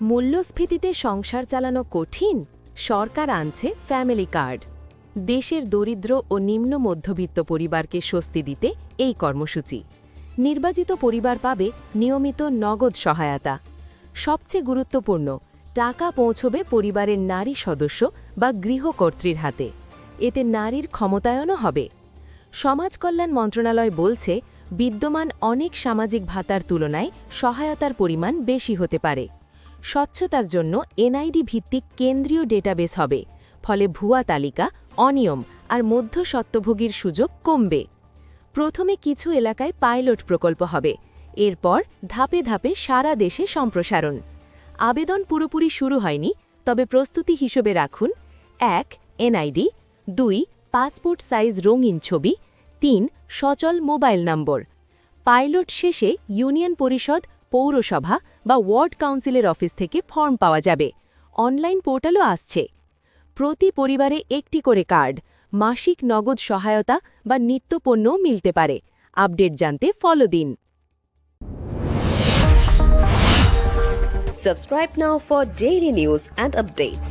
মূল্যস্ফীতিতে সংসার চালানো কঠিন? সরকার আনছে ফ্যামিলি কার্ড। দেশের দরিদ্র ও নিম্ন মধ্যবিত্ত পরিবারকে স্বস্তি দিতে এই কর্মসূচি। নির্বাচিত পরিবার পাবে নিয়মিত নগদ সহায়তা। সবচেয়ে গুরুত্বপূর্ণ, টাকা পৌঁছবে পরিবারের নারী সদস্য বা গৃহকর্ত্রীর হাতে। এতে নারীর ক্ষমতায়নও হবে। সমাজ কল্যাণ মন্ত্রণালয় বলছে, বিদ্যমান অনেক সামাজিক ভাতার তুলনায় সহায়তার পরিমাণ বেশি হতে পারে। স্বচ্ছতার জন্য এনআইডি ভিত্তিক কেন্দ্রীয় ডেটাবেস হবে, ফলে ভুয়া তালিকা, অনিয়ম আর মধ্যস্বত্বভোগীর সুযোগ কমবে। প্রথমে কিছু এলাকায় পাইলট প্রকল্প হবে, এরপর ধাপে ধাপে সারা দেশে সম্প্রসারণ। আবেদন পুরোপুরি শুরু হয়নি, তবে প্রস্তুতি হিসেবে রাখুন: ১. এনআইডি, ২. পাসপোর্ট সাইজ রঙিন ছবি, ৩. সচল মোবাইল নম্বর। পাইলট শেষে ইউনিয়ন পরিষদ, পৌরসভা বা ওয়ার্ড কাউন্সিলের অফিস থেকে ফর্ম পাওয়া যাবে। অনলাইন পোর্টালও আসছে। প্রতি পরিবারে একটি করে কার্ড, মাসিক নগদ সহায়তা বা নিত্যপণ্যও মিলতে পারে। আপডেট জানতে ফলো দিন। Subscribe now for daily news and updates.